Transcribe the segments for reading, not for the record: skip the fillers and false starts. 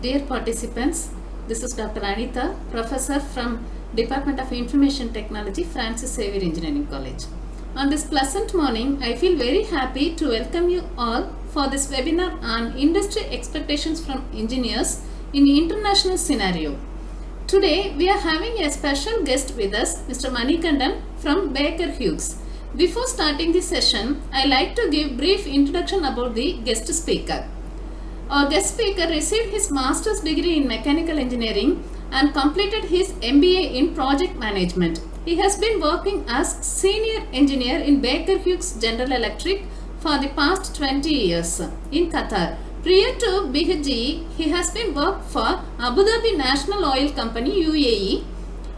Dear participants, this is Dr. Anita, Professor from Department of Information Technology, Francis Xavier Engineering College. On this pleasant morning, I feel very happy to welcome you all for this webinar on industry expectations from engineers in international scenario. Today, we are having a special guest with us, Mr. Manikandan from Baker Hughes. Before starting the session, I like to give brief introduction about the guest speaker. Our guest speaker received his master's degree in mechanical engineering and completed his MBA in project management. He has been working as senior engineer in Baker Hughes General Electric for the past 20 years in Qatar. Prior to BHGE, he has been worked for Abu Dhabi National Oil Company UAE,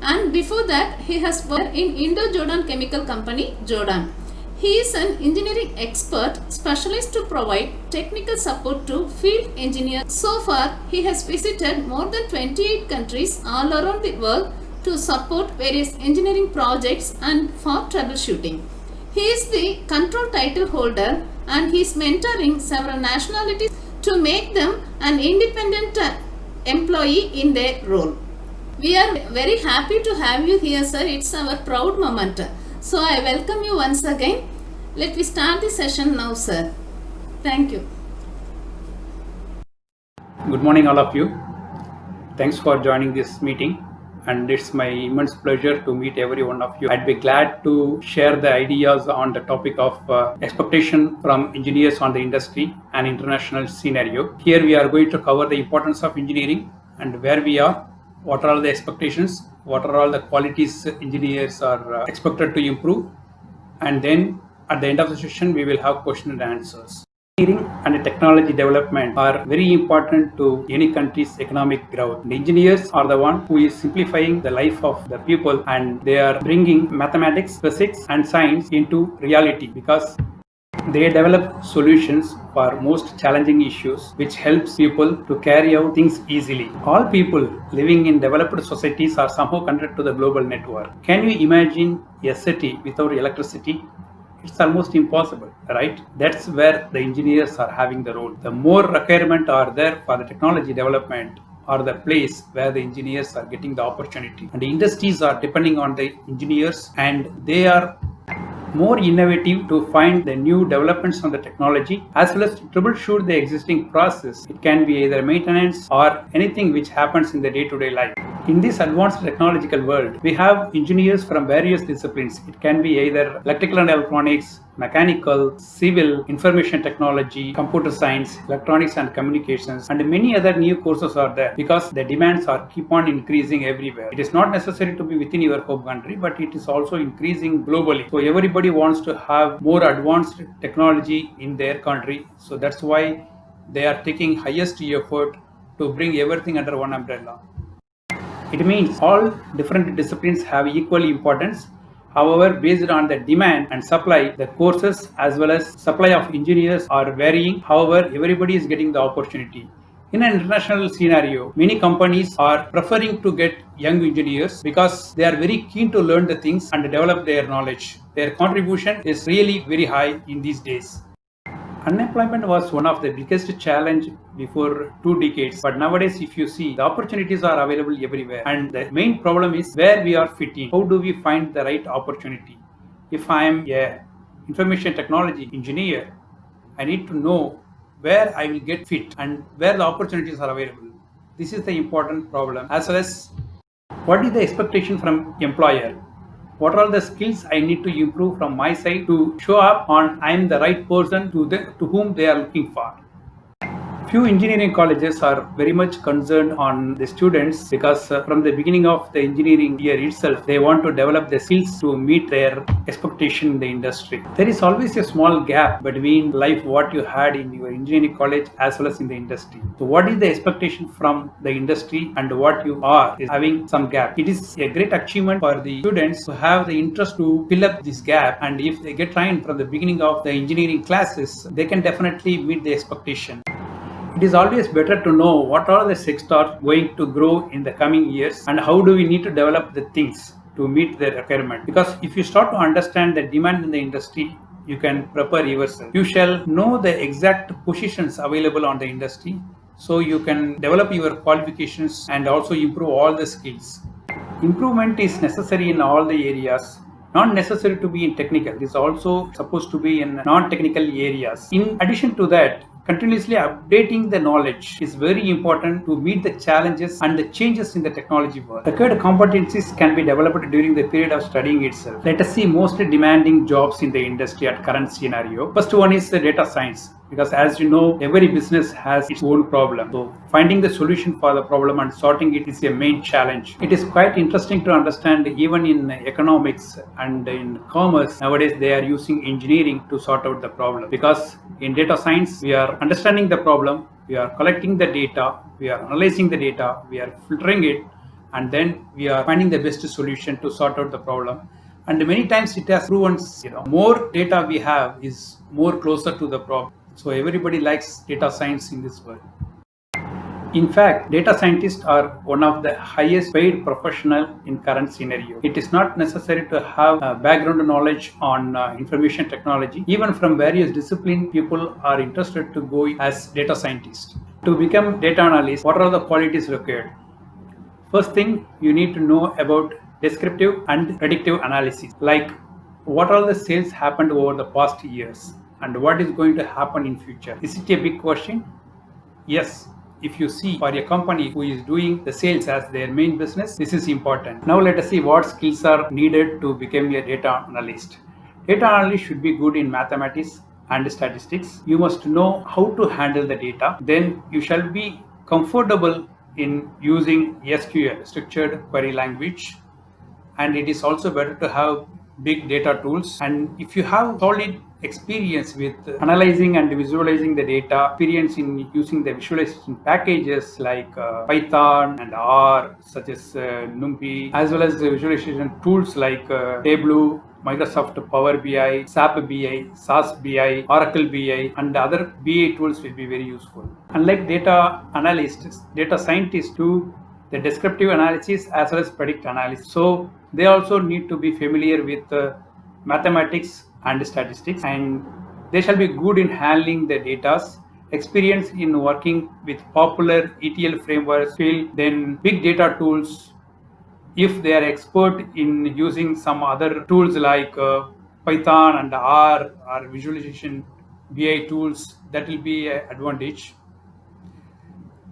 and before that he has worked in Indo-Jordan Chemical Company Jordan. He is an engineering expert specialist to provide technical support to field engineers. So far, he has visited more than 28 countries all around the world to support various engineering projects and for troubleshooting. He is the control title holder and he is mentoring several nationalities to make them an independent employee in their role. We are very happy to have you here, sir. It's our proud moment. So I welcome you once again. Let me start the session now, sir. Thank you. Good morning, all of you. Thanks for joining this meeting. And it's my immense pleasure to meet every one of you. I'd be glad to share the ideas on the topic of expectation from engineers on the industry and international scenario. Here we are going to cover the importance of engineering and where we are, what are all the expectations, what are all the qualities engineers are expected to improve, and then at the end of the session we will have question and answers. Engineering and technology development are very important to any country's economic growth. The engineers are the one who is simplifying the life of the people, and they are bringing mathematics, physics and science into reality because they develop solutions for most challenging issues, which helps people to carry out things easily. All people living in developed societies are somehow connected to the global network. Can you imagine a city without electricity? It's almost impossible, right? That's where the engineers are having the role. The more requirement are there for the technology development or the place where the engineers are getting the opportunity. And the industries are depending on the engineers, and they are more innovative to find the new developments on the technology as well as to troubleshoot the existing process. It can be either maintenance or anything which happens in the day-to-day life. In this advanced technological world, we have engineers from various disciplines. It can be either electrical and electronics, mechanical, civil, information technology, computer science, electronics and communications, and many other new courses are there because the demands are keep on increasing everywhere. It is not necessary to be within your home country, but it is also increasing globally. So everybody wants to have more advanced technology in their country. So that's why they are taking highest effort to bring everything under one umbrella. It means all different disciplines have equal importance. However, based on the demand and supply, the courses as well as supply of engineers are varying. However, everybody is getting the opportunity. In an international scenario, many companies are preferring to get young engineers because they are very keen to learn the things and develop their knowledge. Their contribution is really very high in these days. Unemployment was one of the biggest challenge before 2 decades, but nowadays if you see, the opportunities are available everywhere, and the main problem is where we are fitting. How do we find the right opportunity? If I am a information technology engineer, I need to know where I will get fit and where the opportunities are available. This is the important problem, as well as what is the expectation from employer. What are the skills I need to improve from my side to show up on I am the right person to whom they are looking for. Few engineering colleges are very much concerned on the students because from the beginning of the engineering year itself, they want to develop the skills to meet their expectation in the industry. There is always a small gap between life what you had in your engineering college as well as in the industry. So what is the expectation from the industry and what you are is having some gap. It is a great achievement for the students to have the interest to fill up this gap, and if they get trained from the beginning of the engineering classes, they can definitely meet the expectation. It is always better to know what are the sectors going to grow in the coming years and how do we need to develop the things to meet the requirement. Because if you start to understand the demand in the industry, you can prepare yourself. You shall know the exact positions available on the industry so you can develop your qualifications and also improve all the skills. Improvement is necessary in all the areas, not necessary to be in technical. It is also supposed to be in non-technical areas. In addition to that, continuously updating the knowledge is very important to meet the challenges and the changes in the technology world. Required competencies can be developed during the period of studying itself. Let us see most demanding jobs in the industry at current scenario. First one is the data science, because as you know, every business has its own problem. So finding the solution for the problem and sorting it is a main challenge. It is quite interesting to understand even in economics and in commerce, nowadays they are using engineering to sort out the problem, because in data science we are understanding the problem, we are collecting the data, we are analyzing the data, we are filtering it, and then we are finding the best solution to sort out the problem. And many times it has proven, more data we have is more closer to the problem. So everybody likes data science in this world. In fact, data scientists are one of the highest paid professional in current scenario. It is not necessary to have background knowledge on information technology. Even from various disciplines, people are interested to go as data scientists. To become data analyst, what are the qualities required? First thing, you need to know about descriptive and predictive analysis, like what all the sales happened over the past years and what is going to happen in future. Is it a big question? Yes. If you see for a company who is doing the sales as their main business, this is important. Now let us see what skills are needed to become a data analyst. Data analyst should be good in mathematics and statistics. You must know how to handle the data. Then you shall be comfortable in using SQL, structured query language. And it is also better to have big data tools. And if you have solid experience with analyzing and visualizing the data, experience in using the visualization packages like Python and R, such as NumPy, as well as the visualization tools like Tableau, Microsoft Power BI, SAP BI, SAS BI, Oracle BI, and other BI tools will be very useful. Unlike data analysts, data scientists do the descriptive analysis as well as predict analysis. So they also need to be familiar with mathematics and statistics, and they shall be good in handling the data, experience in working with popular ETL frameworks, then big data tools. If they are expert in using some other tools like Python and R or visualization BI tools, that will be an advantage.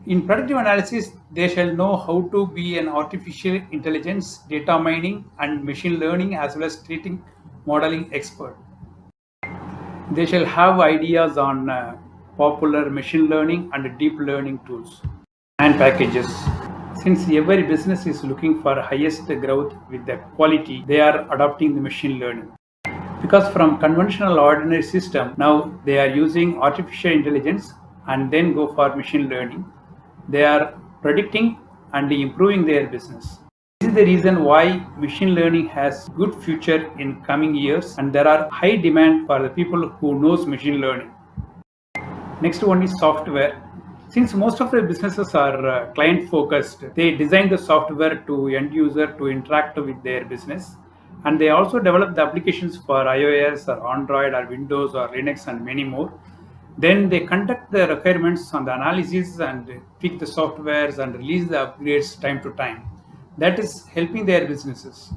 In predictive analysis, they shall know how to be an artificial intelligence, data mining, and machine learning, as well as treating modeling expert. They shall have ideas on popular machine learning and deep learning tools and packages. Since every business is looking for highest growth with the quality, they are adopting the machine learning. Because from conventional ordinary system, now they are using artificial intelligence and then go for machine learning. They are predicting and improving their business. This is the reason why machine learning has good future in coming years, and there are high demand for the people who knows machine learning. Next one is software. Since most of the businesses are client focused, they design the software to end user to interact with their business, and they also develop the applications for iOS or Android or Windows or Linux and many more. Then they conduct the requirements on the analysis and tweak the softwares and release the upgrades time to time. That is helping their businesses.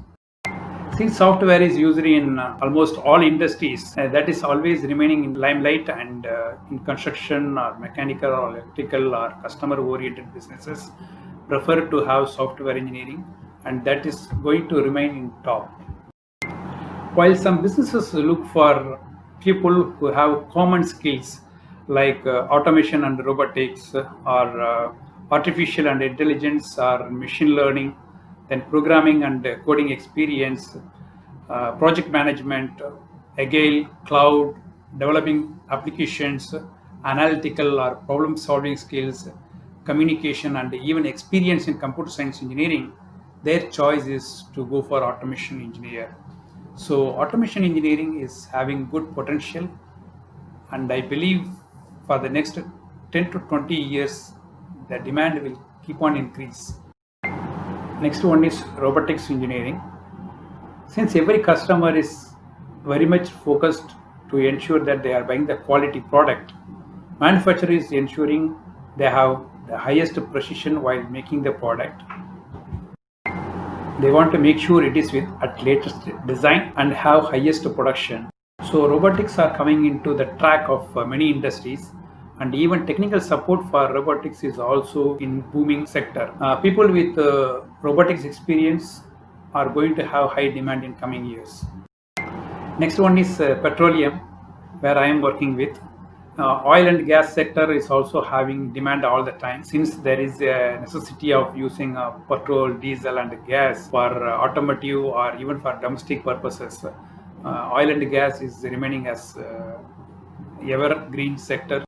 Since software is used in almost all industries, that is always remaining in limelight, and in construction or mechanical or electrical or customer-oriented businesses prefer to have software engineering, and that is going to remain in top. While some businesses look for people who have common skills like automation and robotics or artificial and intelligence or machine learning, then programming and coding experience, project management, agile, cloud, developing applications, analytical or problem solving skills, communication, and even experience in computer science engineering, their choice is to go for automation engineer. So automation engineering is having good potential, and I believe for the next 10 to 20 years, the demand will keep on increase. Next one is robotics engineering. Since every customer is very much focused to ensure that they are buying the quality product, manufacturer is ensuring They have the highest precision while making the product. They want to make sure it is with at latest design and have highest production. So robotics are coming into the track of many industries, and even technical support for robotics is also in booming sector. People with robotics experience are going to have high demand in coming years. Next one is petroleum, where I am working with. Oil and gas sector is also having demand all the time, since there is a necessity of using petrol, diesel and gas for automotive or even for domestic purposes. Oil and gas is remaining as evergreen sector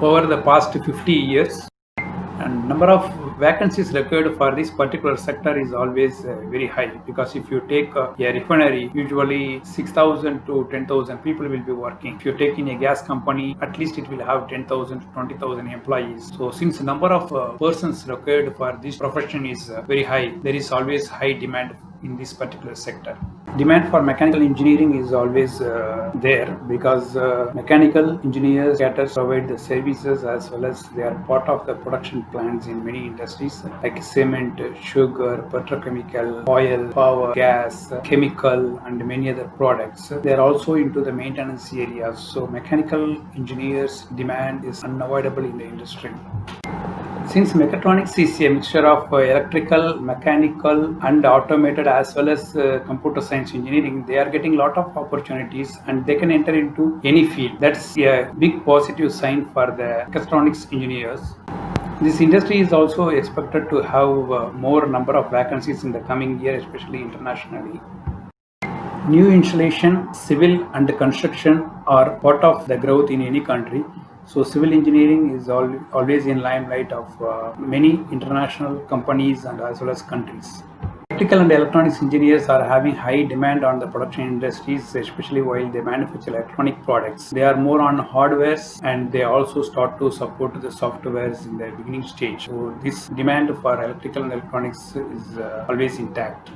over the past 50 years, and number of vacancies required for this particular sector is always very high, because if you take a refinery, usually 6,000 to 10,000 people will be working. If you take in a gas company, at least it will have 10,000 to 20,000 employees. So since number of persons required for this profession is very high, there is always high demand in this particular sector. Demand for mechanical engineering is always there, because mechanical engineers provide the services as well as they are part of the production plants in many industries like cement, sugar, petrochemical, oil, power, gas, chemical and many other products. They are also into the maintenance areas. So mechanical engineers demand is unavoidable in the industry. Since mechatronics is a mixture of electrical, mechanical and automated as well as computer science engineering, they are getting a lot of opportunities and they can enter into any field. That's a big positive sign for the mechatronics engineers. This industry is also expected to have more number of vacancies in the coming year, especially internationally. New installation, civil and construction are part of the growth in any country. So civil engineering is always in limelight of many international companies and as well as countries. Electrical and electronics engineers are having high demand on the production industries, especially while they manufacture electronic products. They are more on hardwares and they also start to support the softwares in the beginning stage. So this demand for electrical and electronics is always intact.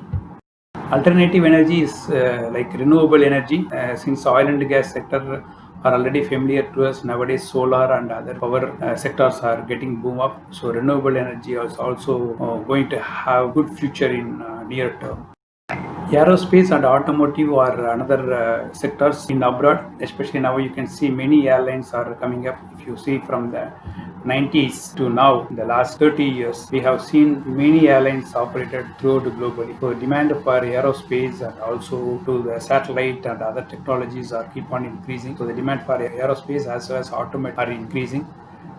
Alternative energy is like renewable energy. Since oil and gas sector are already familiar to us nowadays, solar and other power sectors are getting boom up. So renewable energy is also going to have good future in near term. Aerospace and automotive are another sectors in abroad, especially now you can see many airlines are coming up. If you see from the 90s to now, in the last 30 years, we have seen many airlines operated throughout globally. So demand for aerospace and also to the satellite and other technologies are keep on increasing. So the demand for aerospace as well as automotive are increasing.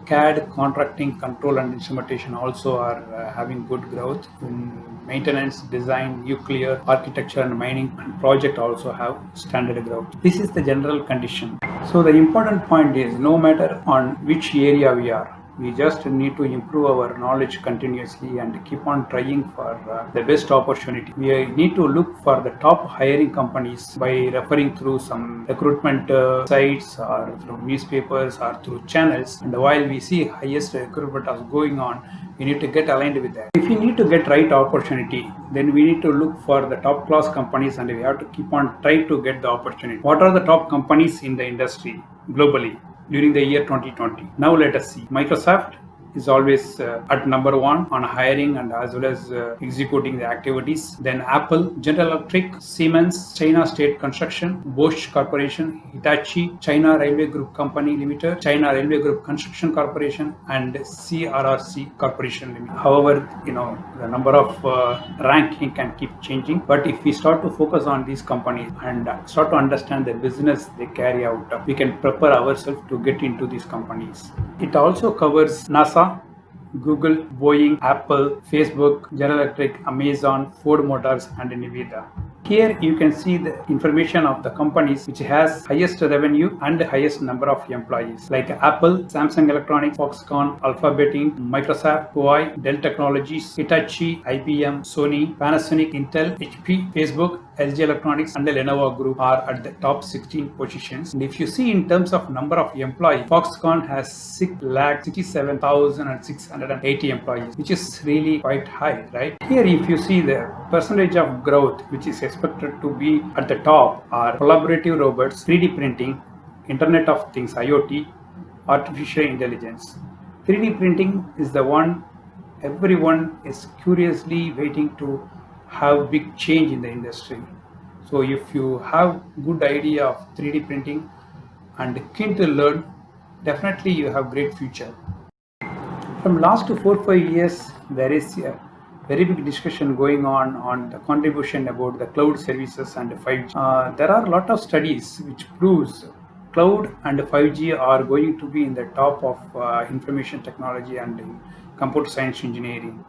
CAD, contracting, control and instrumentation also are having good growth. In maintenance, design, nuclear, architecture and mining and project also have standard growth. This is the general condition. So the important point is, no matter on which area we are, we just need to improve our knowledge continuously and keep on trying for the best opportunity. We need to look for the top hiring companies by referring through some recruitment sites or through newspapers or through channels. And while we see highest recruitment is going on, we need to get aligned with that. If we need to get right opportunity, then we need to look for the top class companies and we have to keep on trying to get the opportunity. What are the top companies in the industry globally during the year 2020? Now let us see. Microsoft is always at number one on hiring and as well as executing the activities. Then Apple, General Electric, Siemens, China State Construction, Bosch Corporation, Hitachi, China Railway Group Company Limited, China Railway Group Construction Corporation, and CRRC Corporation Limited. However, the number of ranking can keep changing. But if we start to focus on these companies and start to understand the business they carry out, we can prepare ourselves to get into these companies. It also covers NASA, Google, Boeing, Apple, Facebook, General Electric, Amazon, Ford Motors, and Nvidia. Here you can see the information of the companies which has highest revenue and highest number of employees, like Apple, Samsung Electronics, Foxconn, Alphabet Inc., Microsoft, Huawei, Dell Technologies, Hitachi, IBM, Sony, Panasonic, Intel, HP, Facebook, LG Electronics and the Lenovo Group are at the top 16 positions. And if you see in terms of number of employees, Foxconn has 6,67,680 employees, which is really quite high, right? Here if you see the percentage of growth which is expected to be at the top are collaborative robots, 3D printing, Internet of Things, IoT, artificial intelligence. 3D printing is the one everyone is curiously waiting to have big change in the industry. So if you have good idea of 3D printing and keen to learn, definitely you have great future. From last 4-5 years, there is a very big discussion going on the contribution about the cloud services and 5G. There are a lot of studies which proves cloud and 5G are going to be in the top of information technology and in computer science engineering.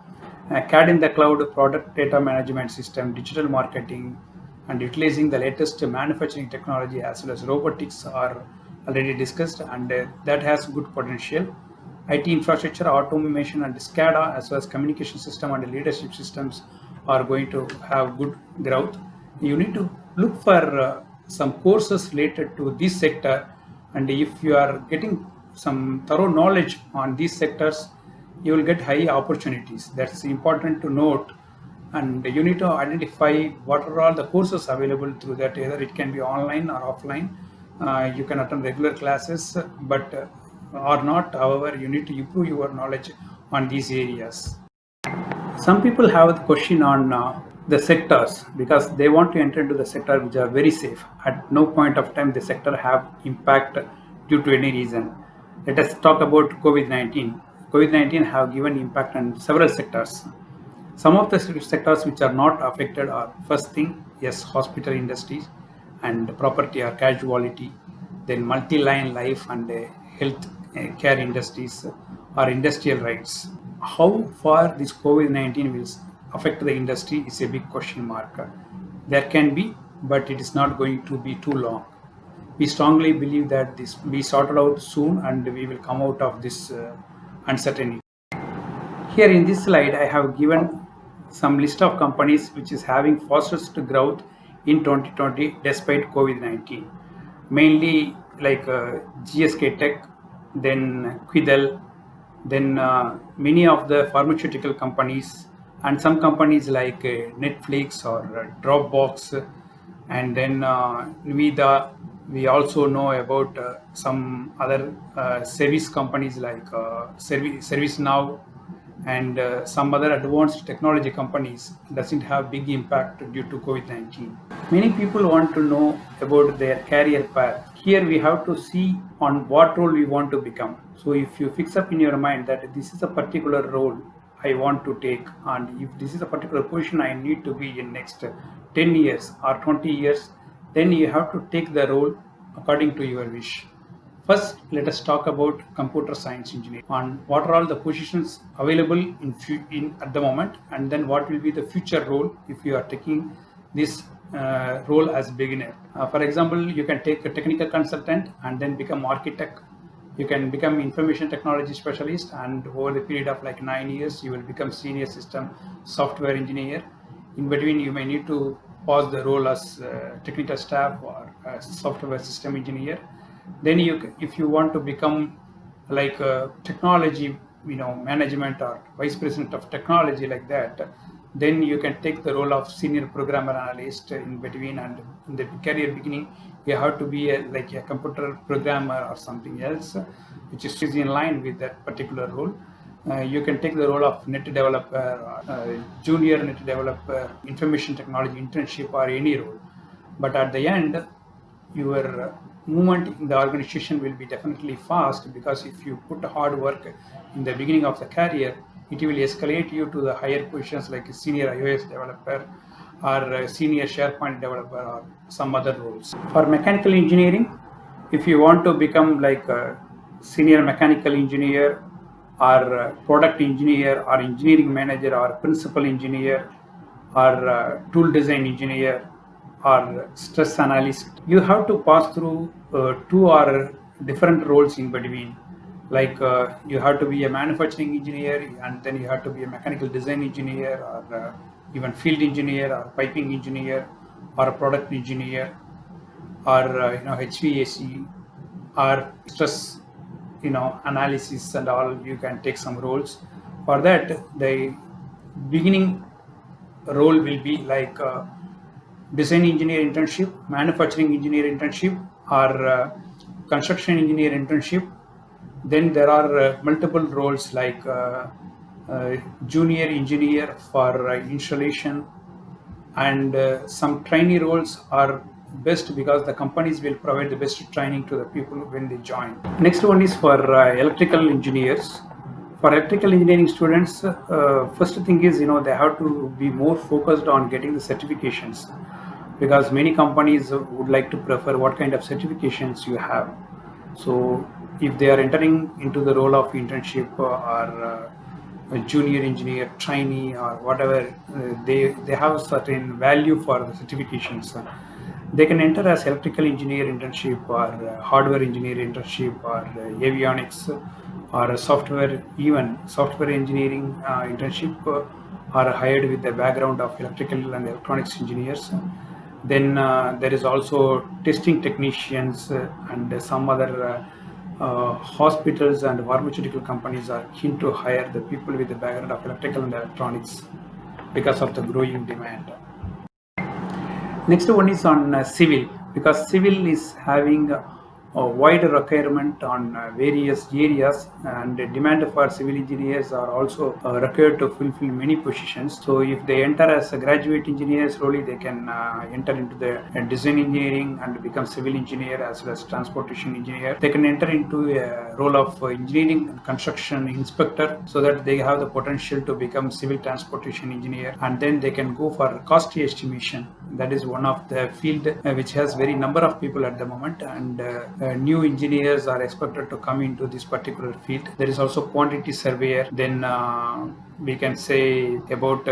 CAD in the cloud, product data management system, digital marketing, and utilizing the latest manufacturing technology as well as robotics are already discussed, and that has good potential. IT infrastructure, automation, and SCADA, as well as communication system and leadership systems, are going to have good growth. You need to look for some courses related to this sector, and if you are getting some thorough knowledge on these sectors, you will get high opportunities. That's important to note, and you need to identify what are all the courses available through that. Either it can be online or offline. You can attend regular classes, but or not. However, you need to improve your knowledge on these areas. Some people have the question on the sectors because they want to enter into the sector which are very safe. At no point of time the sector have impact due to any reason. Let us talk about COVID-19. COVID-19 have given impact on several sectors. Some of the sectors which are not affected are, first thing, yes, hospital industries and property or casualty, then multi-line life and health care industries or industrial rights. How far this COVID-19 will affect the industry is a big question mark. There can be, but it is not going to be too long. We strongly believe that this will be sorted out soon and we will come out of this uncertainty. Here in this slide, I have given some list of companies which is having fastest growth in 2020 despite COVID-19. Mainly like GSK Tech, then Quidel, then many of the pharmaceutical companies, and some companies like Netflix or Dropbox, and then Nvidia. We also know about some other service companies like ServiceNow and some other advanced technology companies doesn't have big impact due to COVID-19. Many people want to know about their career path. Here we have to see on what role we want to become. So if you fix up in your mind that this is a particular role I want to take, and if this is a particular position I need to be in next 10 years or 20 years, then you have to take the role according to your wish. First, let us talk about computer science engineering, on what are all the positions available in at the moment, and then what will be the future role if you are taking this role as beginner. For example, you can take a technical consultant and then become architect. You can become information technology specialist, and over the period of like 9 years, you will become senior system software engineer. In between, you may need to pause the role as technical staff or software system engineer. Then if you want to become like a technology, management or vice president of technology like that, then you can take the role of senior programmer analyst in between, and in the career beginning, you have to be like a computer programmer or something else, which is in line with that particular role. You can take the role of net developer, junior net developer, information technology internship, or any role. But at the end, your movement in the organization will be definitely fast, because if you put hard work in the beginning of the career, it will escalate you to the higher positions like a senior iOS developer or a senior SharePoint developer or some other roles. For mechanical engineering, if you want to become like a senior mechanical engineer or product engineer or engineering manager or principal engineer or tool design engineer or stress analyst, you have to pass through 2 or different roles in between. Like you have to be a manufacturing engineer, and then you have to be a mechanical design engineer, or even field engineer, or piping engineer, or a product engineer, or HVAC, or stress analysis and all. You can take some roles. For that, the beginning role will be like design engineer internship, manufacturing engineer internship, or construction engineer internship, Then there are multiple roles like junior engineer for installation, and some trainee roles are best because the companies will provide the best training to the people when they join. Next one is for electrical engineers. For electrical engineering students, first thing is they have to be more focused on getting the certifications, because many companies would like to prefer what kind of certifications you have. So if they are entering into the role of internship or a junior engineer, trainee, or whatever, they have certain value for the certifications. They can enter as electrical engineer internship or hardware engineer internship or avionics or even software engineering internship are hired with the background of electrical and electronics engineers. Then there is also testing technicians and some other hospitals and pharmaceutical companies are keen to hire the people with the background of electrical and electronics because of the growing demand. Next one is on civil, because civil is having a wide requirement on various areas, and the demand for civil engineers are also required to fulfill many positions. So if they enter as a graduate engineer, slowly they can enter into the design engineering and become civil engineer as well as transportation engineer. They can enter into a role of engineering and construction inspector, so that they have the potential to become civil transportation engineer, and then they can go for cost estimation. That is one of the field which has very number of people at the moment, and new engineers are expected to come into this particular field. There is also quantity surveyor. Then we can say about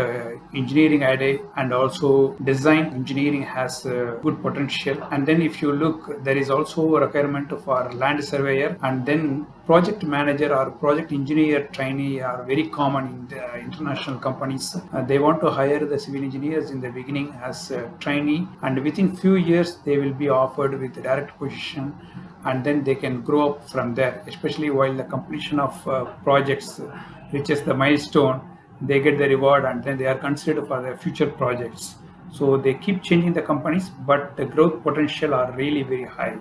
engineering idea, and also design engineering has good potential. And then if you look, there is also a requirement for land surveyor, and then project manager or project engineer trainee are very common in the international companies. They want to hire the civil engineers in the beginning as a trainee, and within few years they will be offered with direct position, and then they can grow up from there. Especially while the completion of projects reaches the milestone, they get the reward, and then they are considered for their future projects. So they keep changing the companies, but the growth potential are really very high.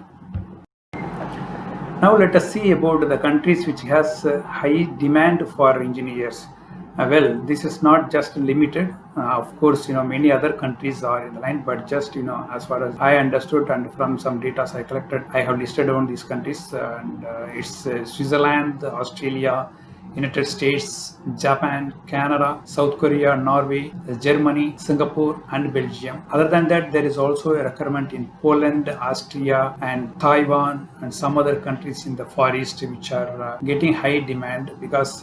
Now let us see about the countries which has high demand for engineers. Well, this is not just limited. Of course, many other countries are in the line, but just, as far as I understood and from some data I collected, I have listed down these countries, and it's Switzerland, Australia, United States, Japan, Canada, South Korea, Norway, Germany, Singapore, and Belgium. Other than that, there is also a requirement in Poland, Austria, and Taiwan, and some other countries in the Far East which are getting high demand because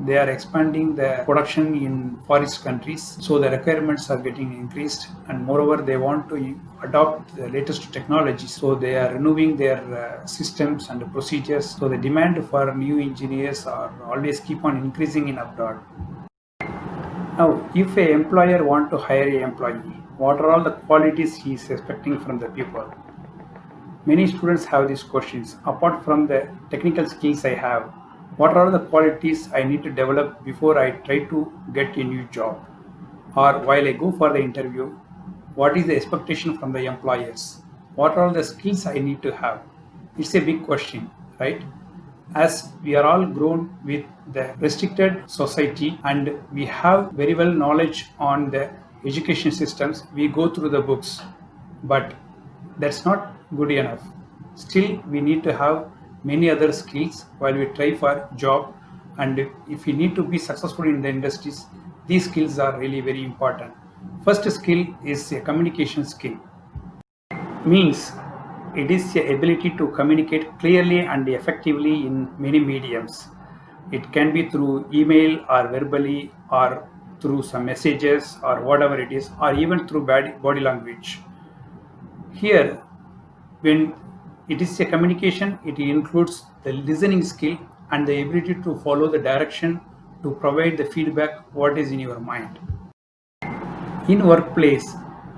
they are expanding the production in Far East countries. So the requirements are getting increased, and moreover, they want to adopt the latest technology. So they are renewing their systems and procedures. So the demand for new engineers are always keep on increasing in abroad. Now, if an employer want to hire an employee, what are all the qualities he is expecting from the people? Many students have these questions. Apart from the technical skills I have, what are the qualities I need to develop before I try to get a new job? Or while I go for the interview, what is the expectation from the employers? What are the skills I need to have? It's a big question, right? As we are all grown with the restricted society and we have very well knowledge on the education systems, we go through the books, but that's not good enough. Still, we need to have many other skills while we try for job, and if we need to be successful in the industries, these skills are really very important. First skill is a communication skill. Means it is the ability to communicate clearly and effectively in many mediums. It can be through email or verbally or through some messages or whatever it is, or even through body language. Here, when it is a communication, it includes the listening skill and the ability to follow the direction to provide the feedback what is in your mind. In workplace,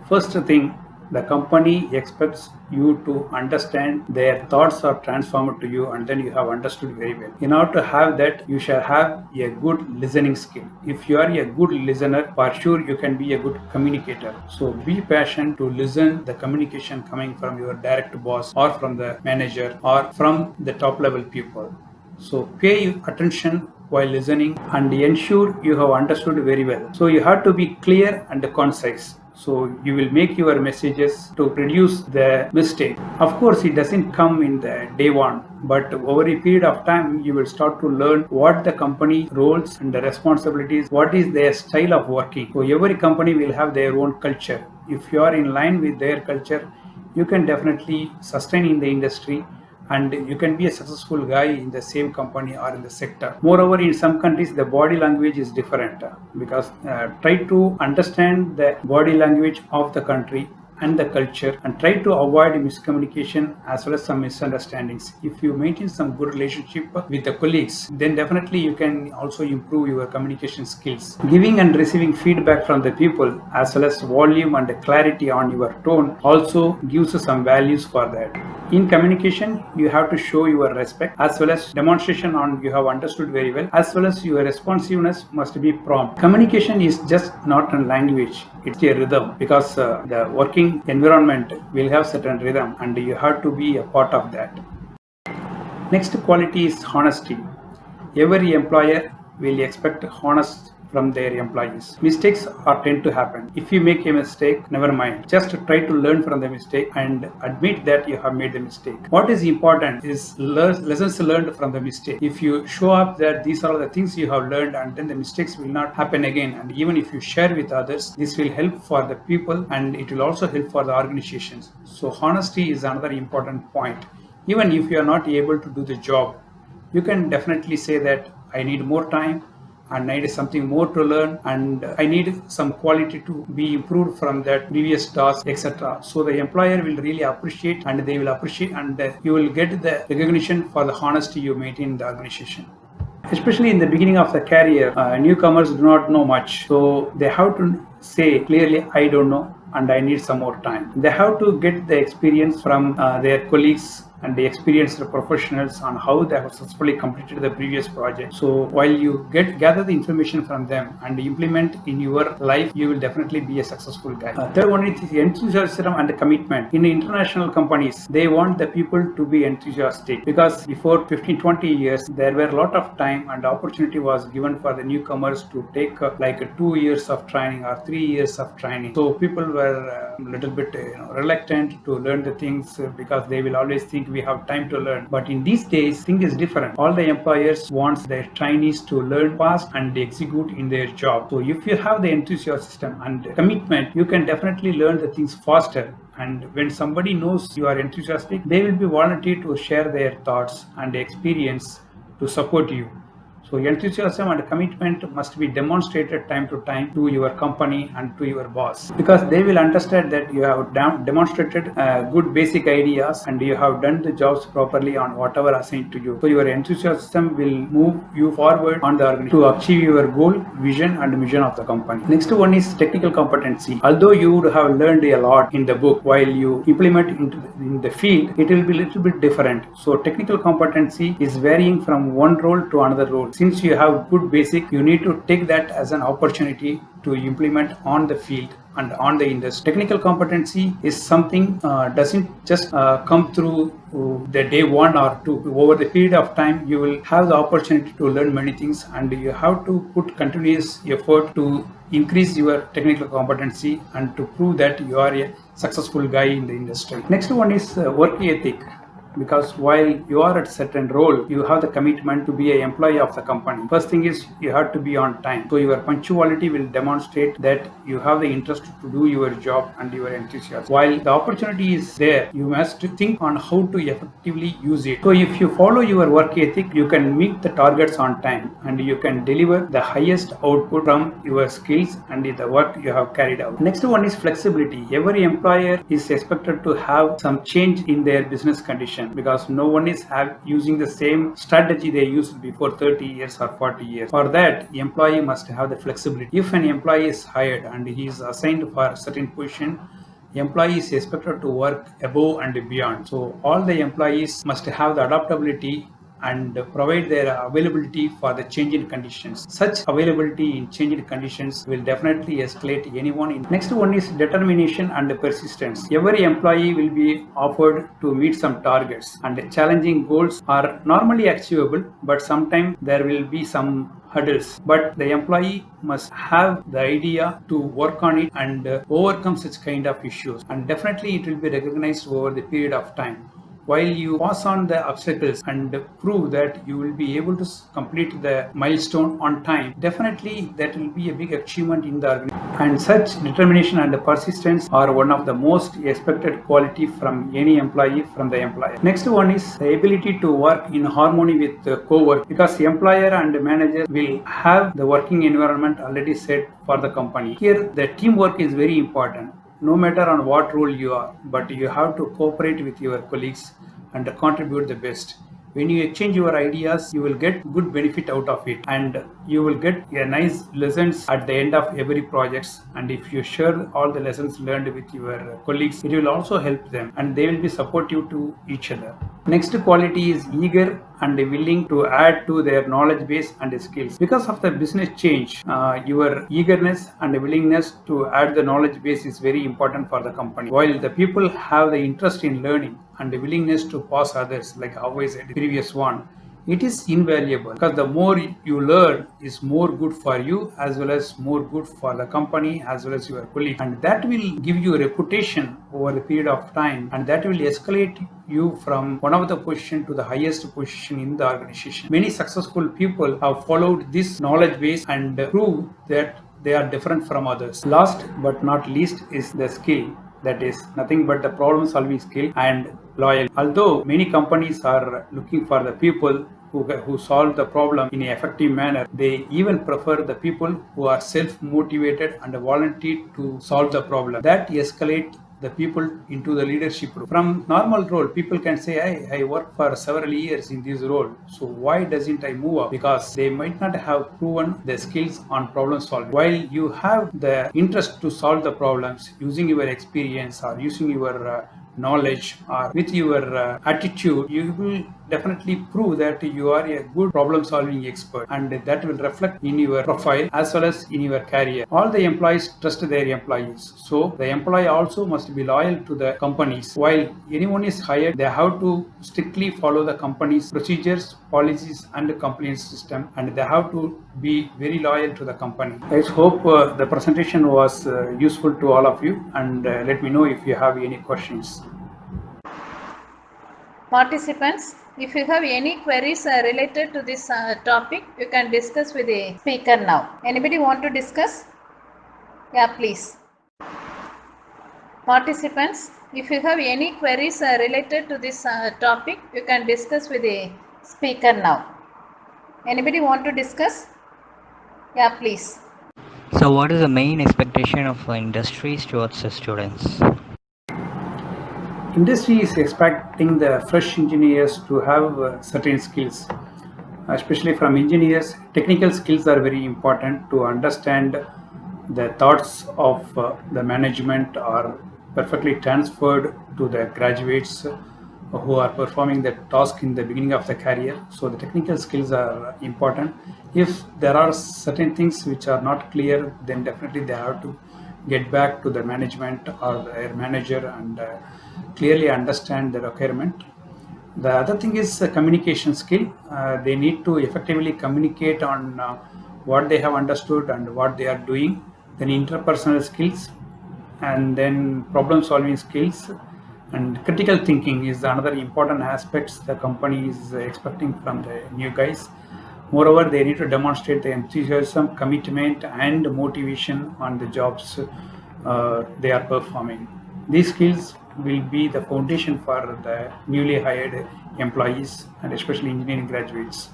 first thing, the company expects you to understand their thoughts are transformed to you, and then you have understood very well. In order to have that, you shall have a good listening skill. If you are a good listener, for sure you can be a good communicator. So be patient to listen the communication coming from your direct boss or from the manager or from the top level people. So pay attention while listening and ensure you have understood very well. So you have to be clear and concise. So you will make your messages to reduce the mistake. Of course, it doesn't come in the day one, but over a period of time, you will start to learn what the company roles and the responsibilities, what is their style of working. So every company will have their own culture. If you are in line with their culture, you can definitely sustain in the industry and you can be a successful guy in the same company or in the sector. Moreover, in some countries, the body language is different because try to understand the body language of the country and the culture and try to avoid miscommunication as well as some misunderstandings. If you maintain some good relationship with the colleagues, then definitely you can also improve your communication skills. Giving and receiving feedback from the people as well as volume and clarity on your tone also gives some values for that. In communication, you have to show your respect as well as demonstration on you have understood very well, as well as your responsiveness must be prompt. Communication is just not a language, it's a rhythm because the working environment will have certain rhythm and you have to be a part of that. Next quality is honesty. Every employer will expect honest from their employees. Mistakes are tend to happen. If you make a mistake, never mind. Just try to learn from the mistake and admit that you have made the mistake. What is important is lessons learned from the mistake. If you show up that these are the things you have learned and then the mistakes will not happen again, and even if you share with others, this will help for the people and it will also help for the organizations. So honesty is another important point. Even if you are not able to do the job, you can definitely say that I need more time and I need something more to learn and I need some quality to be improved from that previous task, etc. So the employer will really appreciate and they will appreciate and you will get the recognition for the honesty you maintain in the organization. Especially in the beginning of the career, newcomers do not know much. So they have to say clearly, I don't know and I need some more time. They have to get the experience from their colleagues and the experienced professionals on how they have successfully completed the previous project. So while you gather the information from them and implement in your life, you will definitely be a successful guy. Third one is enthusiasm and commitment. In international companies, they want the people to be enthusiastic because before 15-20 years, there were a lot of time and opportunity was given for the newcomers to take like 2 years of training or 3 years of training. So people were a little bit reluctant to learn the things because they will always think we have time to learn. But in these days, thing is different. All the employers want their trainees to learn fast and execute in their job. So if you have the enthusiasm and commitment, you can definitely learn the things faster. And when somebody knows you are enthusiastic, they will be volunteer to share their thoughts and experience to support you. So enthusiasm and commitment must be demonstrated time to time to your company and to your boss because they will understand that you have demonstrated good basic ideas and you have done the jobs properly on whatever assigned to you. So your enthusiasm will move you forward on the organization to achieve your goal, vision and mission of the company. Next one is technical competency. Although you would have learned a lot in the book, while you implement in the field, it will be a little bit different. So technical competency is varying from one role to another role. Since you have good basic, you need to take that as an opportunity to implement on the field and on the industry. Technical competency is something doesn't just come through the day 1 or 2. Over the period of time, you will have the opportunity to learn many things and you have to put continuous effort to increase your technical competency and to prove that you are a successful guy in the industry. Next one is work ethic. Because while you are at certain role, you have the commitment to be an employee of the company. First thing is you have to be on time. So your punctuality will demonstrate that you have the interest to do your job and your enthusiasm. While the opportunity is there, you must think on how to effectively use it. So if you follow your work ethic, you can meet the targets on time and you can deliver the highest output from your skills and the work you have carried out. Next one is flexibility. Every employer is expected to have some change in their business condition, because no one is using the same strategy they used before 30 years or 40 years. For that, the employee must have the flexibility. If an employee is hired and he is assigned for a certain position, the employee is expected to work above and beyond. So all the employees must have the adaptability and provide their availability for the changing conditions. Such availability in changing conditions will definitely escalate anyone. Next one is determination and persistence. Every employee will be offered to meet some targets, and challenging goals are normally achievable, but sometimes there will be some hurdles, but the employee must have the idea to work on it and overcome such kind of issues, and definitely it will be recognized over the period of time. While you pass on the obstacles and prove that you will be able to complete the milestone on time, definitely that will be a big achievement in the organization. And such determination and persistence are one of the most expected quality from any employee from the employer. Next one is the ability to work in harmony with the co-work, because the employer and the manager will have the working environment already set for the company. Here the teamwork is very important, no matter on what role you are, but you have to cooperate with your colleagues and contribute the best. When you exchange your ideas, you will get good benefit out of it, and you will get a nice lessons at the end of every project. And if you share all the lessons learned with your colleagues, it will also help them, and they will be supportive to each other. Next quality is eager and willing to add to their knowledge base and skills. Because of the business change, your eagerness and willingness to add the knowledge base is very important for the company. While the people have the interest in learning and the willingness to pass others, like how I said in the previous one, it is invaluable, because the more you learn is more good for you, as well as more good for the company as well as your colleagues, and that will give you a reputation over the period of time, and that will escalate you from one of the position to the highest position in the organization. Many successful people have followed this knowledge base and prove that they are different from others. Last but not least is the skill, that is nothing but the problem solving skill and loyalty. Although many companies are looking for the people who solve the problem in an effective manner, they even prefer the people who are self-motivated and volunteer to solve the problem. That escalate the people into the leadership role. From normal role, people can say, I work for several years in this role, so why doesn't I move up? Because they might not have proven their skills on problem solving. While you have the interest to solve the problems using your experience or using your knowledge or with your attitude, you will definitely prove that you are a good problem solving expert, and that will reflect in your profile as well as in your career. All the employees trust their employees, so the employee also must be loyal to the companies. While anyone is hired, they have to strictly follow the company's procedures, policies and compliance system, and they have to be very loyal to the company. I hope the presentation was useful to all of you, and let me know if you have any questions. Participants, if you have any queries related to this topic, you can discuss with the speaker now. Anybody want to discuss? Yeah, please. Participants, if you have any queries related to this topic, you can discuss with the speaker now. Anybody want to discuss? Yeah, please. So what is the main expectation of industries towards the students? Industry is expecting the fresh engineers to have certain skills, especially from engineers. Technical skills are very important to understand the thoughts of the management are perfectly transferred to the graduates who are performing the task in the beginning of the career. So the technical skills are important. If there are certain things which are not clear, then definitely they have to get back to the management or their manager and clearly understand the requirement. The other thing is communication skill. They need to effectively communicate on what they have understood and what they are doing. Then interpersonal skills, and then problem solving skills, and critical thinking is another important aspects the company is expecting from the new guys. Moreover, they need to demonstrate the enthusiasm, commitment and motivation on the jobs they are performing. These skills will be the foundation for the newly hired employees and especially engineering graduates.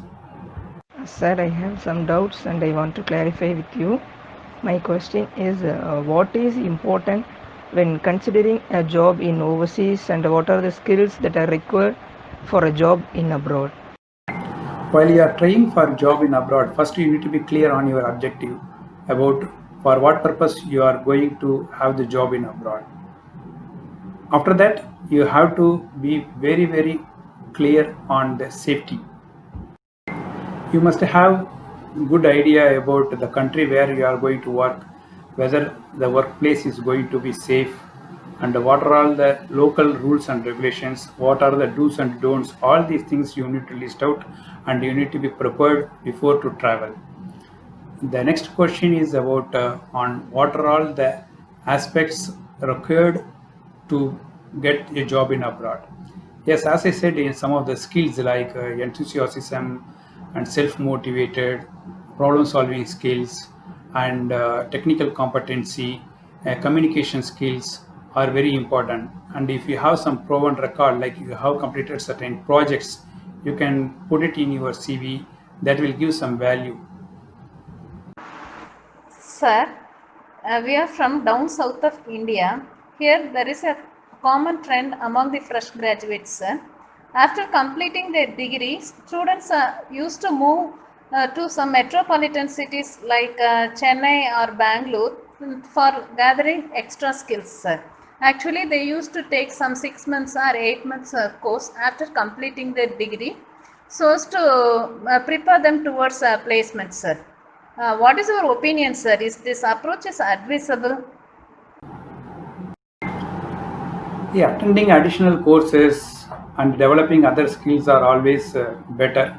Sir, I have some doubts and I want to clarify with you. My question is, what is important when considering a job in overseas, and what are the skills that are required for a job in abroad? While you are trying for a job in abroad, first you need to be clear on your objective about for what purpose you are going to have the job in abroad. After that, you have to be very clear on the safety. You must have good idea about the country where you are going to work, whether the workplace is going to be safe, and what are all the local rules and regulations, what are the do's and don'ts. All these things you need to list out, and you need to be prepared before to travel. The next question is about on what are all the aspects required to get a job in abroad. Yes, as I said, in some of the skills like enthusiasm and self-motivated, problem-solving skills, and technical competency, communication skills are very important. And if you have some proven record, like you have completed certain projects, you can put it in your CV. That will give some value. Sir, we are from down south of India. Here there is a common trend among the fresh graduates, sir. After completing their degrees, students used to move to some metropolitan cities like Chennai or Bangalore for gathering extra skills, sir. Actually, they used to take some 6 months or 8 months course after completing their degree so as to prepare them towards placement, sir. What is your opinion, sir? Is this approach is advisable? Yeah, attending additional courses and developing other skills are always better.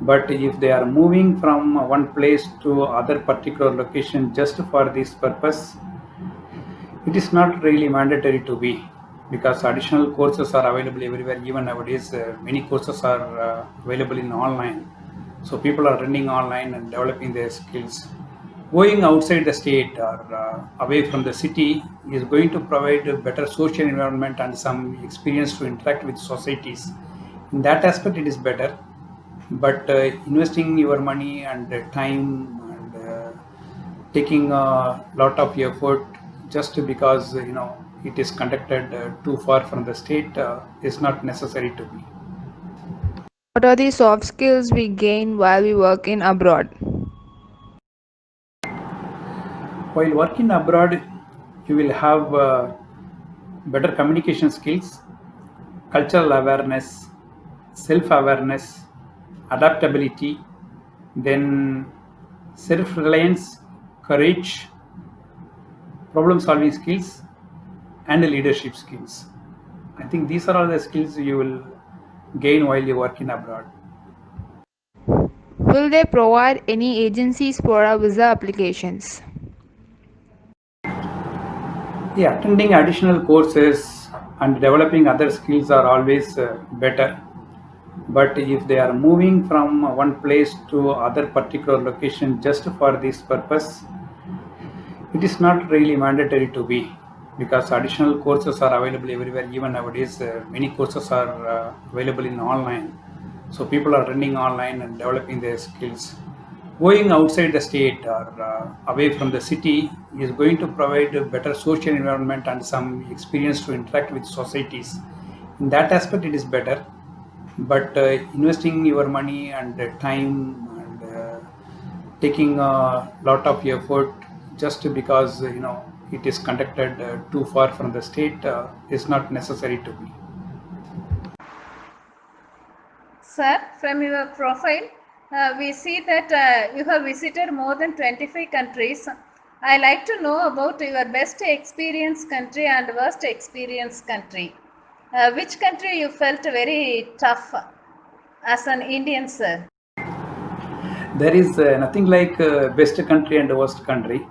But if they are moving from one place to other particular location just for this purpose, it is not really mandatory to be, because additional courses are available everywhere. Even nowadays, many courses are available in online. So people are running online and developing their skills. Going outside the state or away from the city is going to provide a better social environment and some experience to interact with societies. In that aspect, it is better. But investing your money and time and taking a lot of effort just because it is conducted too far from the state is not necessary to be. What are the soft skills we gain while we work in abroad? While working abroad, you will have better communication skills, cultural awareness, self-awareness, adaptability, then self-reliance, courage, problem-solving skills, and leadership skills. I think these are all the skills you will gain while you work in abroad. Will they provide any agencies for our visa applications? Yeah, attending additional courses and developing other skills are always better. But if they are moving from one place to other particular location just for this purpose, it is not really mandatory to be, because additional courses are available everywhere. Even nowadays, many courses are available in online. So people are running online and developing their skills. Going outside the state or away from the city is going to provide a better social environment and some experience to interact with societies. In that aspect, it is better. But investing your money and time and taking a lot of effort just because it is conducted too far from the state is not necessary to be. Sir, from your profile, we see that you have visited more than 25 countries. I like to know about your best experience country and worst experience country. Which country you felt very tough as an Indian, sir? There is nothing like best country and worst country,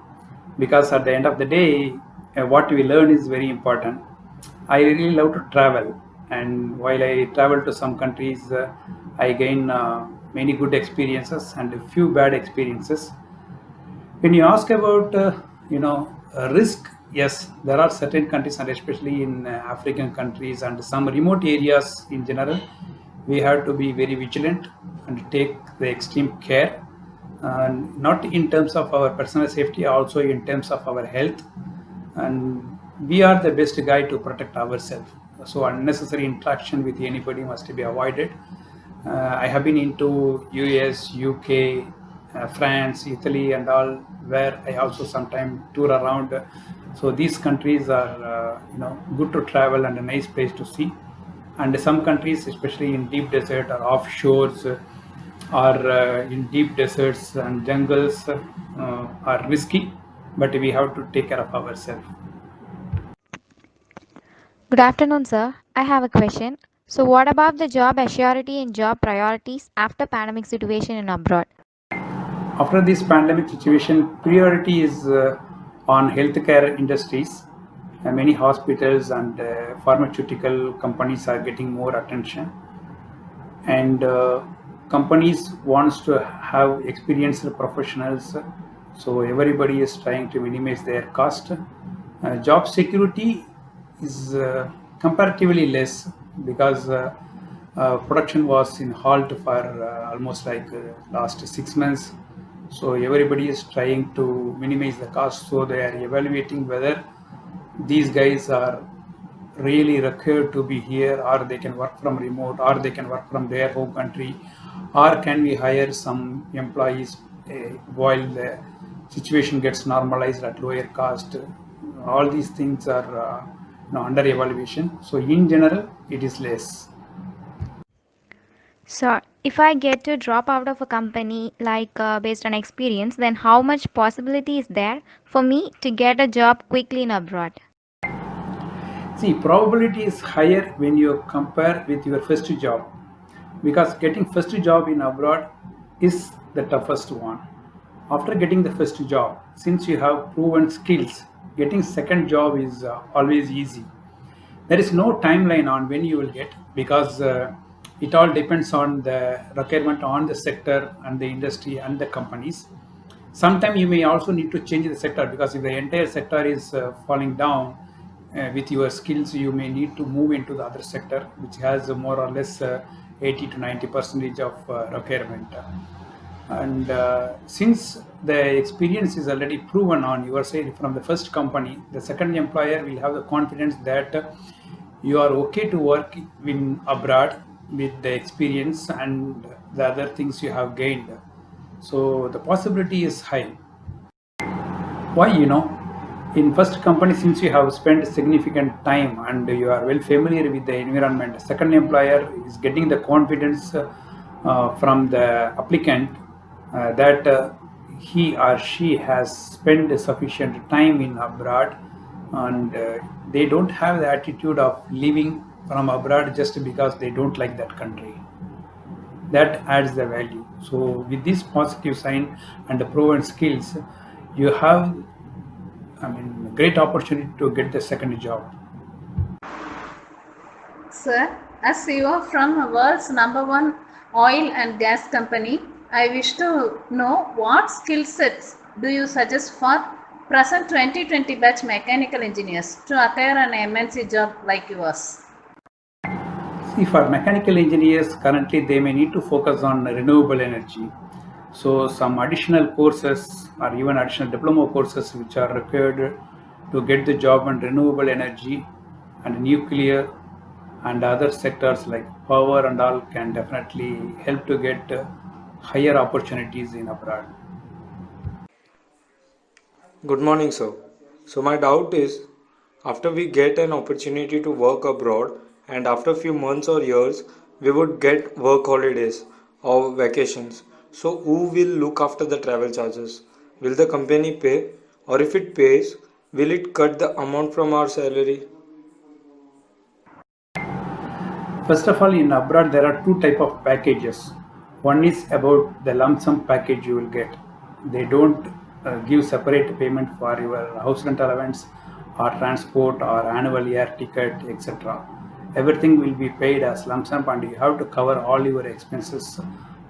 because at the end of the day, what we learn is very important. I really love to travel, and while I travel to some countries, I gain many good experiences and a few bad experiences. When you ask about risk, yes, there are certain countries, and especially in African countries and some remote areas in general, we have to be very vigilant and take the extreme care, not in terms of our personal safety, also in terms of our health. And we are the best guy to protect ourselves. So unnecessary interaction with anybody must be avoided. I have been into US, UK, France, Italy, and all, where I also sometimes tour around. So these countries are good to travel and a nice place to see. And some countries, especially in deep desert or offshores, or in deep deserts and jungles are risky, but we have to take care of ourselves. Good afternoon, sir. I have a question. So, what about the job assurity and job priorities after pandemic situation in abroad? After this pandemic situation, priority is on healthcare industries. Many hospitals and pharmaceutical companies are getting more attention, and companies wants to have experienced professionals. So everybody is trying to minimize their cost. Job security is comparatively less because production was in halt for almost like last 6 months. So everybody is trying to minimize the cost. So they are evaluating whether these guys are really required to be here, or they can work from remote, or they can work from their home country, or can we hire some employees while the situation gets normalized at lower cost. All these things are under evaluation. So in general, it is less. So, if I get to drop out of a company based on experience, then how much possibility is there for me to get a job quickly in abroad? See, probability is higher when you compare with your first job, because getting first job in abroad is the toughest one. After getting the first job, since you have proven skills, getting second job is always easy. There is no timeline on when you will get, because it all depends on the requirement on the sector and the industry and the companies. Sometimes you may also need to change the sector, because if the entire sector is falling down with your skills, you may need to move into the other sector which has more or less 80 to 90% of requirement. And since the experience is already proven on your side from the first company, the second employer will have the confidence that you are okay to work in abroad with the experience and the other things you have gained. So the possibility is high. Why? In first company, since you have spent significant time and you are well familiar with the environment, second employer is getting the confidence from the applicant that he or she has spent sufficient time in abroad, and they don't have the attitude of leaving from abroad just because they don't like that country. That adds the value. So with this positive sign and the proven skills, you have great opportunity to get the second job. Sir, as CEO from a world's #1 oil and gas company, I wish to know what skill sets do you suggest for present 2020 batch mechanical engineers to acquire an MNC job like yours? See, for mechanical engineers, currently they may need to focus on renewable energy. So some additional courses or even additional diploma courses which are required to get the job in renewable energy and nuclear and other sectors like power and all can definitely help to get higher opportunities in abroad. Good morning, sir. So my doubt is, after we get an opportunity to work abroad and after a few months or years, we would get work holidays or vacations. So who will look after the travel charges? Will the company pay? Or if it pays, will it cut the amount from our salary? First of all, in abroad there are two type of packages. One is about the lump sum package you will get. They don't give separate payment for your house rent allowance or transport or annual air ticket, etc. Everything will be paid as lump sum, and you have to cover all your expenses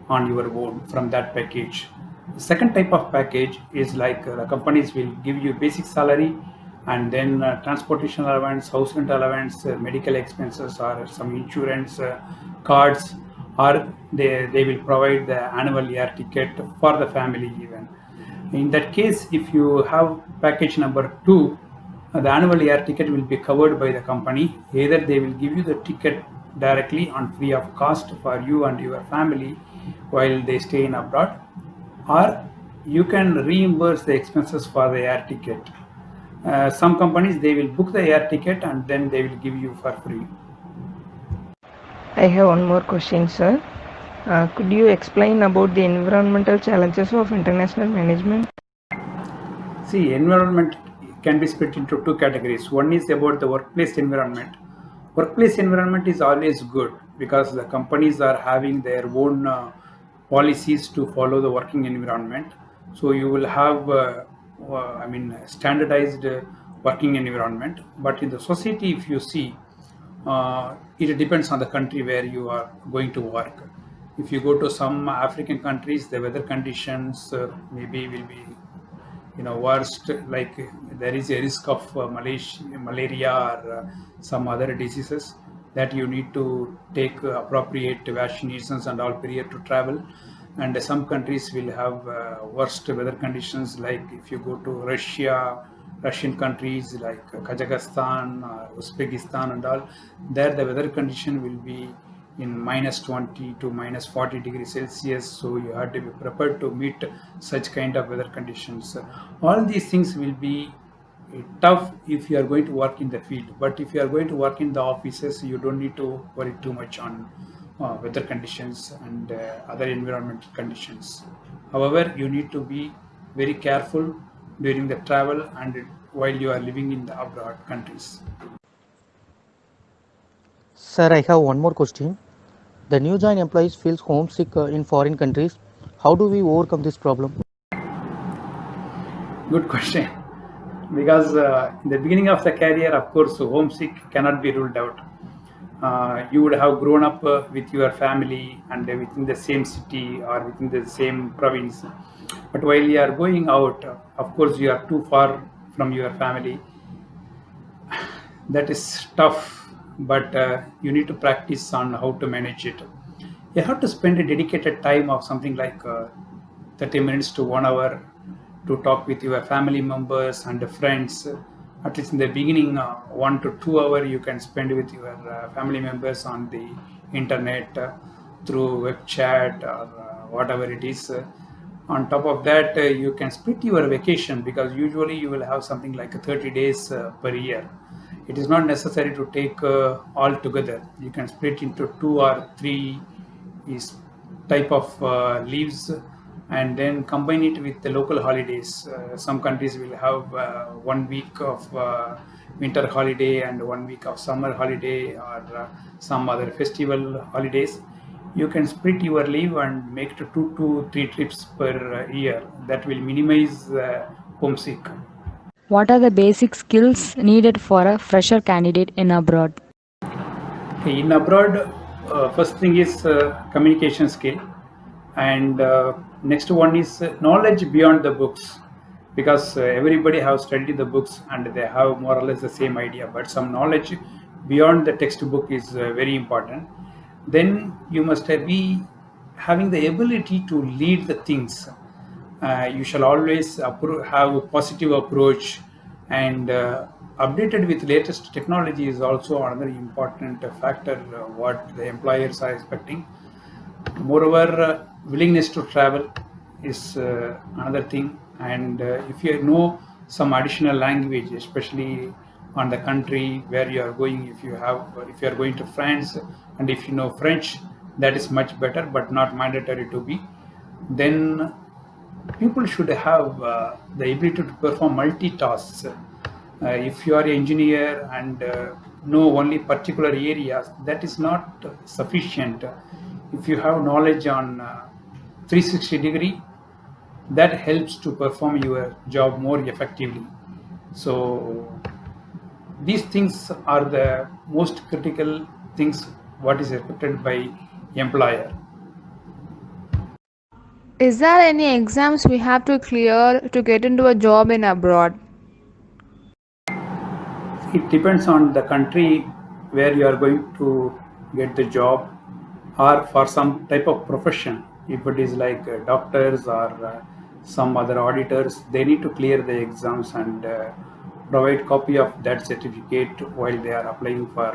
on your own from that package. The second type of package is like the companies will give you basic salary and then transportation allowance, house rent allowance, medical expenses, or some insurance cards, or they will provide the annual air ticket for the family even. In that case, if you have package number 2, the annual air ticket will be covered by the company. Either they will give you the ticket directly on free of cost for you and your family while they stay in abroad, or you can reimburse the expenses for the air ticket. Some companies, they will book the air ticket and then they will give you for free. I have one more question, sir. Could you explain about the environmental challenges of international management? See, environment can be split into two categories. One is about the workplace environment. Workplace environment is always good because the companies are having their own policies to follow the working environment. So you will have, standardized working environment. But in the society, if you see, it depends on the country where you are going to work. If you go to some African countries, the weather conditions maybe will be worst, like there is a risk of malaria or some other diseases that you need to take appropriate vaccinations and all period to travel. And some countries will have worst weather conditions, like if you go to Russian countries like Kazakhstan or Uzbekistan and all, there the weather condition will be in -20 to -40 degrees Celsius. So you have to be prepared to meet such kind of weather conditions. All these things will be tough if you are going to work in the field. But if you are going to work in the offices, you don't need to worry too much on weather conditions and other environmental conditions. However, you need to be very careful during the travel and while you are living in the abroad countries. Sir, I have one more question. The new join employees feels homesick in foreign countries. How do we overcome this problem? Good question. Because in the beginning of the career, of course, homesick cannot be ruled out. You would have grown up with your family and within the same city or within the same province. But while you are going out, of course, you are too far from your family. That is tough, but you need to practice on how to manage it. You have to spend a dedicated time of something like 30 minutes to 1 hour to talk with your family members and friends. At least in the beginning, 1 to 2 hours you can spend with your family members on the internet through web chat or whatever it is. On top of that, you can split your vacation, because usually you will have something like 30 days per year. It is not necessary to take all together. You can split into 2 or 3 is type of leaves and then combine it with the local holidays. Some countries will have 1 week of winter holiday and 1 week of summer holiday, or some other festival holidays. You can split your leave and make it 2 to 3 trips per year. That will minimize homesick. What are the basic skills needed for a fresher candidate in abroad? In abroad, first thing is communication skill, and next one is knowledge beyond the books, because everybody have studied the books and they have more or less the same idea, but some knowledge beyond the textbook is very important. Then you must be having the ability to lead the things. You shall always have a positive approach, and updated with latest technology is also another important factor what the employers are expecting. Moreover, willingness to travel is another thing, and if you know some additional language, especially on the country where you are going, if you are going to France and if you know French, that is much better, but not mandatory to be. Then people should have the ability to perform multitasks. If you are an engineer and know only particular areas, that is not sufficient. If you have knowledge on 360 degree, that helps to perform your job more effectively. So these things are the most critical things what is expected by employer. Is there any exams we have to clear to get into a job in abroad? It depends on the country where you are going to get the job, or for some type of profession. If it is like doctors or some other auditors, they need to clear the exams and provide copy of that certificate while they are applying for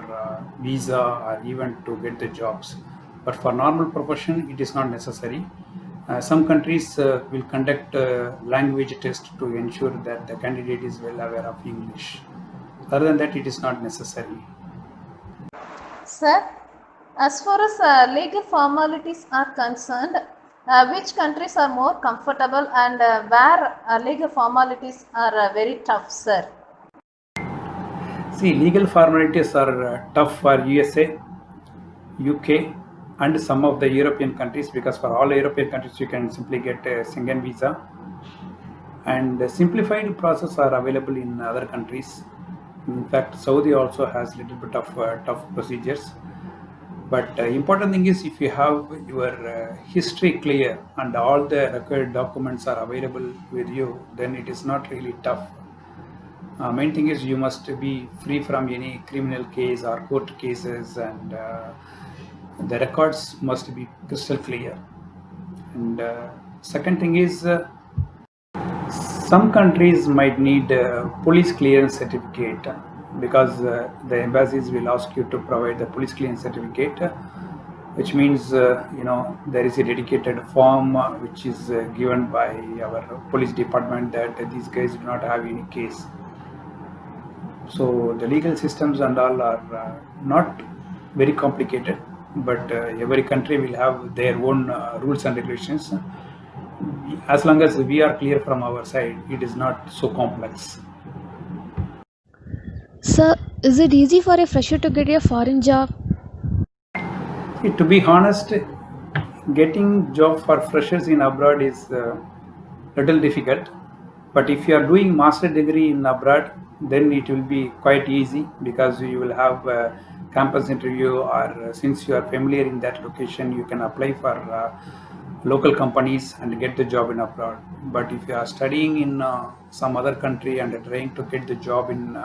visa or even to get the jobs. But for normal profession, it is not necessary. Some countries will conduct a language test to ensure that the candidate is well aware of English. Other than that, it is not necessary. Sir, As far as legal formalities are concerned, which countries are more comfortable and where legal formalities are very tough, sir? See, legal formalities are tough for USA, UK, and some of the European countries, because for all European countries you can simply get a Schengen visa, and simplified process are available in other countries. In fact, Saudi also has little bit of tough procedures. But important thing is, if you have your history clear and all the required documents are available with you, then it is not really tough. Main thing is you must be free from any criminal case or court cases, and the records must be crystal clear. And second thing is, some countries might need police clearance certificate, because the embassies will ask you to provide the police clearance certificate, which means there is a dedicated form which is given by our police department that these guys do not have any case. So the legal systems and all are not very complicated, but every country will have their own rules and regulations. As long as we are clear from our side, it is not so complex. Sir, is it easy for a fresher to get a foreign job? See, to be honest, getting job for freshers in abroad is little difficult. But if you are doing master degree in abroad, then it will be quite easy, because you will have a campus interview, or since you are familiar in that location, you can apply for local companies and get the job in abroad. But if you are studying in some other country and trying to get the job in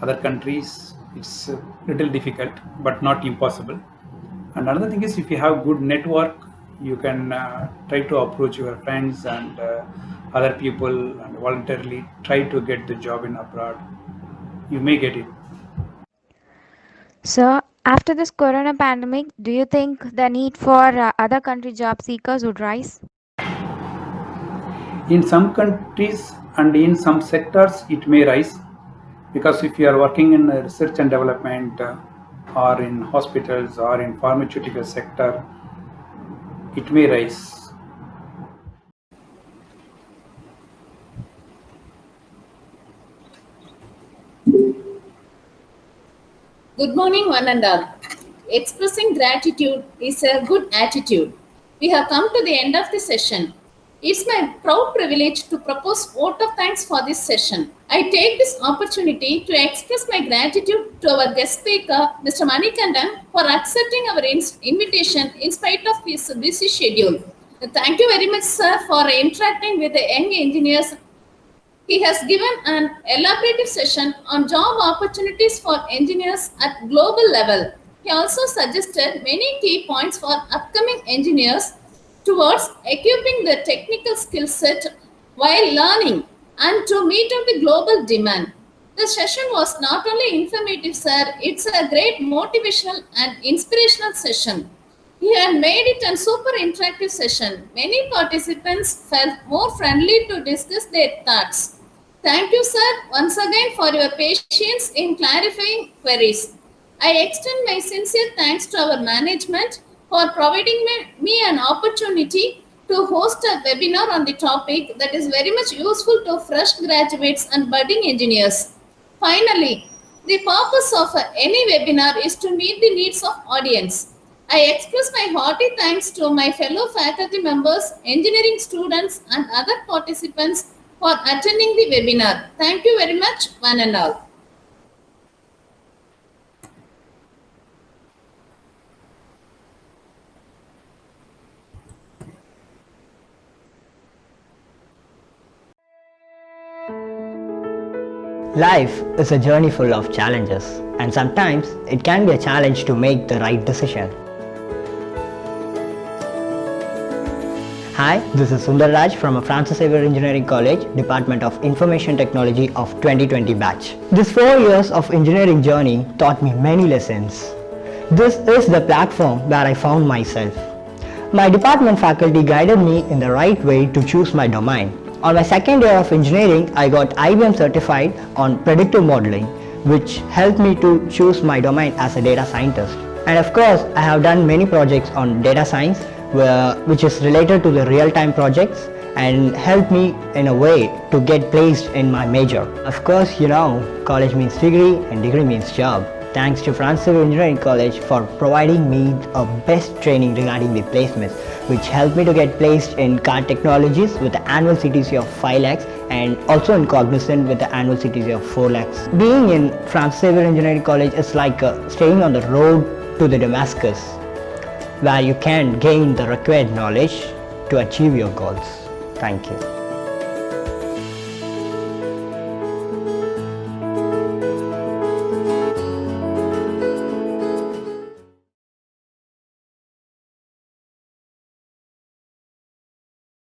other countries, it's a little difficult, but not impossible. And another thing is, if you have good network, you can try to approach your friends and other people and voluntarily try to get the job in abroad. You may get it. So, after this corona pandemic, do you think the need for other country job seekers would rise? In some countries and in some sectors, it may rise, because if you are working in research and development or in hospitals or in pharmaceutical sector, it may rise. Good morning, one and all. Expressing gratitude is a good attitude. We have come to the end of the session. It's my proud privilege to propose vote of thanks for this session. I take this opportunity to express my gratitude to our guest speaker, Mr. Manikandam, for accepting our invitation in spite of his busy schedule. Thank you very much, sir, for interacting with the young engineers. He has given an elaborative session on job opportunities for engineers at global level. He also suggested many key points for upcoming engineers towards equipping the technical skill set while learning and to meet up the global demand. The session was not only informative, sir, it's a great motivational and inspirational session. He had made it a super interactive session. Many participants felt more friendly to discuss their thoughts. Thank you, sir, once again for your patience in clarifying queries. I extend my sincere thanks to our management for providing me an opportunity to host a webinar on the topic that is very much useful to fresh graduates and budding engineers. Finally, the purpose of any webinar is to meet the needs of audience. I express my hearty thanks to my fellow faculty members, engineering students, and other participants for attending the webinar. Thank you very much, one and all. Life is a journey full of challenges, and sometimes it can be a challenge to make the right decision. Hi, this is Sundar Raj from Francis Xavier Engineering College, Department of Information Technology of 2020 batch. This 4 years of engineering journey taught me many lessons. This is the platform where I found myself. My department faculty guided me in the right way to choose my domain. On my second year of engineering, I got IBM certified on predictive modeling, which helped me to choose my domain as a data scientist. And of course, I have done many projects on data science, which is related to the real-time projects and helped me in a way to get placed in my major. Of course, college means degree and degree means job. Thanks to Francis Xavier Engineering College for providing me a best training regarding the placements, which helped me to get placed in CAD Technologies with the annual CTC of 5 lakhs and also in Cognizant with the annual CTC of 4 lakhs. Being in Francis Xavier Engineering College is like staying on the road to the Damascus, where you can gain the required knowledge to achieve your goals. Thank you.